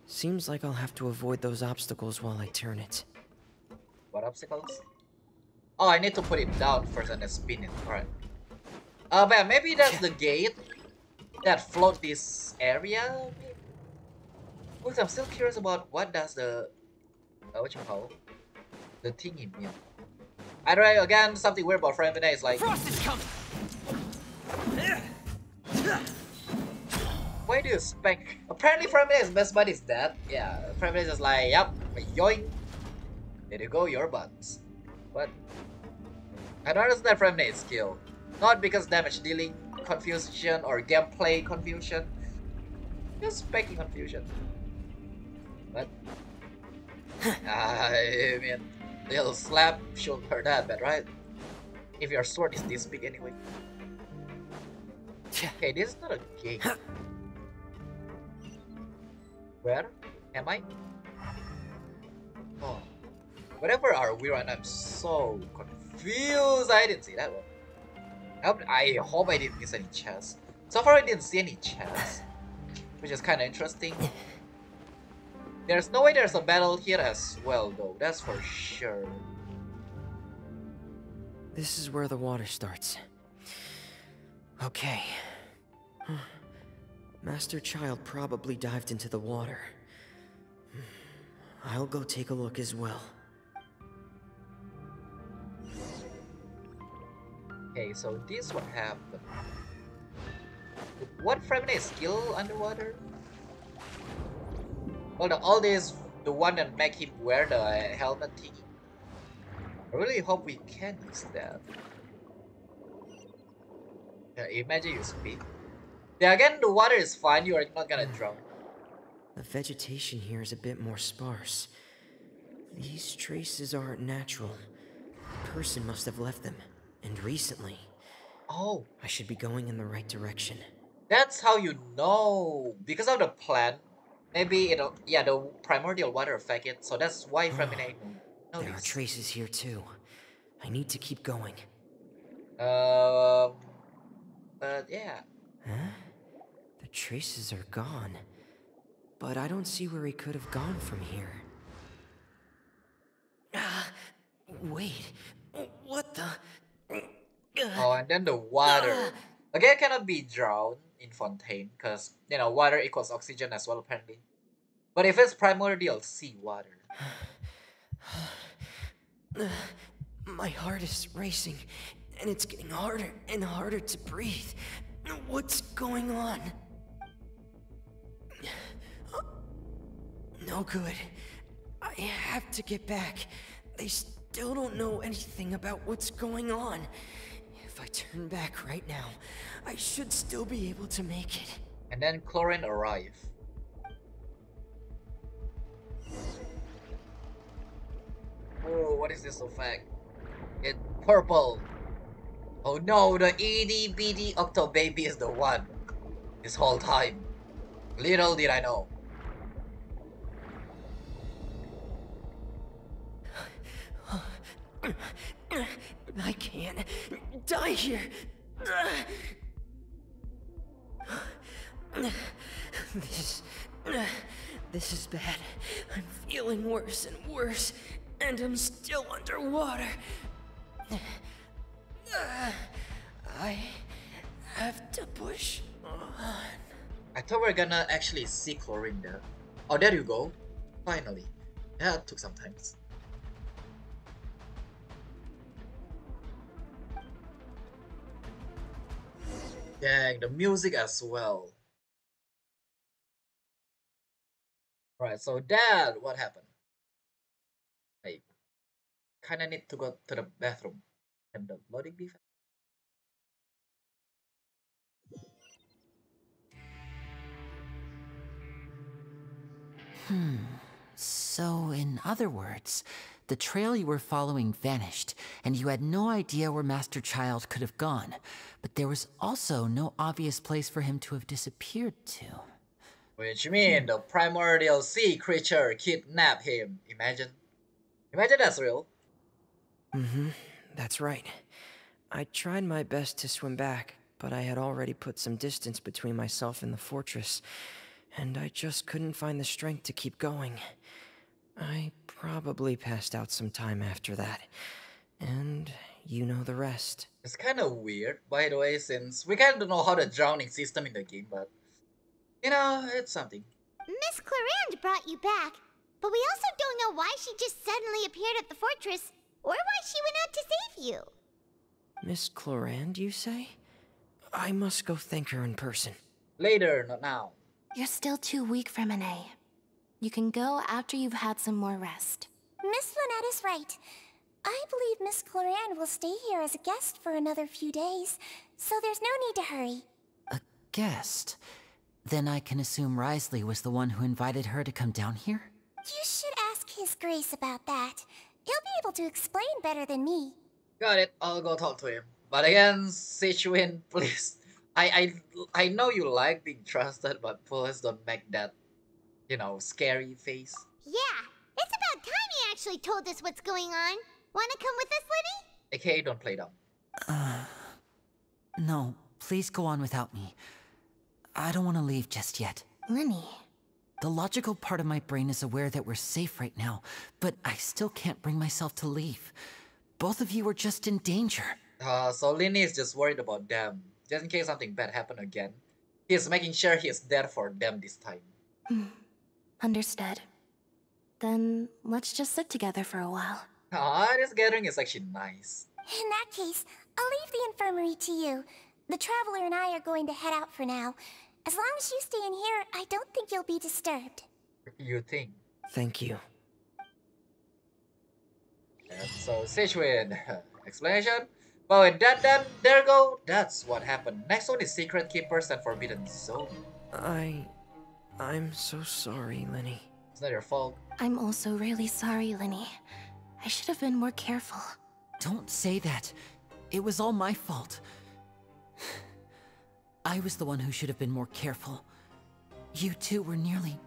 Seems like I'll have to avoid those obstacles while I turn it. What obstacles? Oh, I need to put it down first and then spin it. Alright. But maybe that's the gate that float this area. Because I'm still curious about what does the what you call the thingy mean. Either way, again, something weird about Freminet is like Frost is coming. Why do you spec? Apparently Freminet's best buddy is dead. Yeah, Freminet is just like, yep, yoink. There you go, your butts. But I don't understand Freminet's skill. Not because damage dealing confusion or gameplay confusion. Just specking confusion. But I mean, little slap shouldn't hurt that bad, right? If your sword is this big anyway. Okay, this is not a gate. Where am I? Oh, whatever are we right now? I'm so confused. I didn't see that one. I hope I didn't miss any chests. So far I didn't see any chests, which is kind of interesting. There's no way there's a battle here as well though, that's for sure. This is where the water starts. Okay. Master Child probably dived into the water. I'll go take a look as well. Okay, so this what happened. What Freminet skill underwater? Well, all this, the one that make him wear the helmet thingy. I really hope we can use that. Yeah, imagine you speed. Yeah, again, the water is fine, you are not gonna drown. The vegetation here is a bit more sparse. These traces aren't natural. A person must have left them, and recently. Oh. I should be going in the right direction. That's how you know. Because of the plant, maybe it'll, yeah, the primordial water affect it, so that's why Freminet knows. There are traces here too. I need to keep going. But yeah. Huh? The traces are gone. But I don't see where he could have gone from here. Wait. What the? Oh, and then the water. Again, it cannot be drowned in fontaine, because, you know, water equals oxygen as well, apparently. But if it's primordial sea water. My heart is racing, and it's getting harder and harder to breathe. What's going on? No good. I have to get back. They still don't know anything about what's going on. If I turn back right now, I should still be able to make it. And then Chlorine arrive. Oh, what is this effect? It's purple. Oh no, the itty bitty octo baby is the one. This whole time. Little did I know. I can't die here. This is bad. I'm feeling worse and worse, and I'm still underwater. I have to push on. I thought we were gonna actually see Chlorine there. Oh, there you go. Finally. That took some time. Dang, the music as well. Right, so Dad, what happened? I kinda need to go to the bathroom. And the loading be fast. So, in other words, the trail you were following vanished, and you had no idea where Master Child could have gone. But there was also no obvious place for him to have disappeared to. Which mean the primordial sea creature kidnapped him. Imagine. Imagine that's real. That's right. I tried my best to swim back, but I had already put some distance between myself and the fortress, and I just couldn't find the strength to keep going. I probably passed out some time after that, and you know the rest. It's kind of weird, by the way, since we kind of don't know how the drowning system in the game, but you know, it's something. Miss Clarande brought you back, but we also don't know why she just suddenly appeared at the fortress, or why she went out to save you. Miss Clarande, you say? I must go thank her in person. Later, not now. You're still too weak, Freminet. You can go after you've had some more rest. Miss Lynette is right. I believe Miss Clorian will stay here as a guest for another few days, so there's no need to hurry. A guest? Then I can assume Wriothesley was the one who invited her to come down here? You should ask His Grace about that. He'll be able to explain better than me. Got it. I'll go talk to him. But again, Sichuan, please. I know you like being trusted, but please don't make that, scary face. Yeah, it's about time he actually told us what's going on. Wanna come with us, Lyney? AKA, don't play dumb. No, please go on without me. I don't want to leave just yet. Lyney. The logical part of my brain is aware that we're safe right now, but I still can't bring myself to leave. Both of you are just in danger. So Lyney is just worried about them, just in case something bad happen again. He's making sure he's there for them this time. Understood. Then let's just sit together for a while. This gathering is actually nice. In that case, I'll leave the infirmary to you. The Traveler and I are going to head out for now. As long as you stay in here, I don't think you'll be disturbed. You think? Thank you. And so Sichuan, explanation? But with that then, there go. That's what happened. Next one is Secret Keepers and Forbidden Zone. I'm so sorry, Lyney. It's not your fault. I'm also really sorry, Lyney. I should have been more careful. Don't say that. It was all my fault. I was the one who should have been more careful. You two were nearly...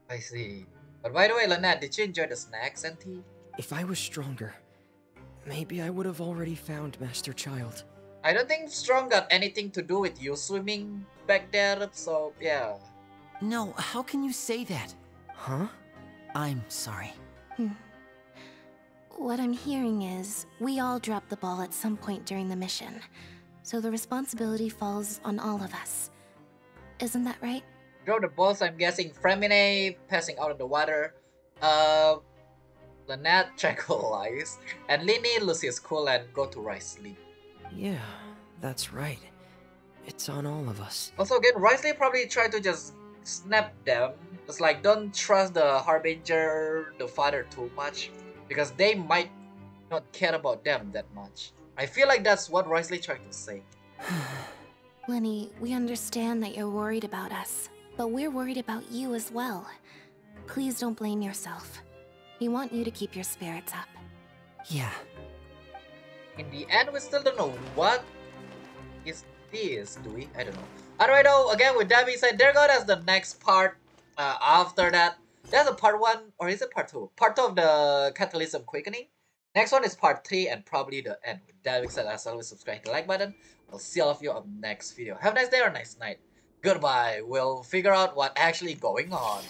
I see. But by the way, Lynette, did you enjoy the snacks and tea? If I was stronger, maybe I would have already found Master Child. I don't think strong got anything to do with you swimming back there, so yeah. No, how can you say that? Huh? I'm sorry. What I'm hearing is, we all dropped the ball at some point during the mission. So the responsibility falls on all of us. Isn't that right? Drop the balls, I'm guessing Freminet passing out of the water. Lynette tranquilized. And Lyney loses cool and go to Wriothesley. Yeah, that's right. It's on all of us. Also again, Wriothesley probably tried to just snap them. It's like, don't trust the Harbinger, the father too much. Because they might not care about them that much. I feel like that's what Wriothesley tried to say. Lyney, we understand that you're worried about us, but we're worried about you as well. Please don't blame yourself. We want you to keep your spirits up. Yeah. In the end, we still don't know what is this, do we? I don't know. Alright though, again with that being said, there goes the next part. After that, there's a part 1, or is it part 2? Part 2 of the Cataclysm Quickening. Next one is part 3 and probably the end. With that being said, as always, subscribe, hit the like button. I'll see all of you on the next video. Have a nice day or nice night. Goodbye. We'll figure out what's actually going on.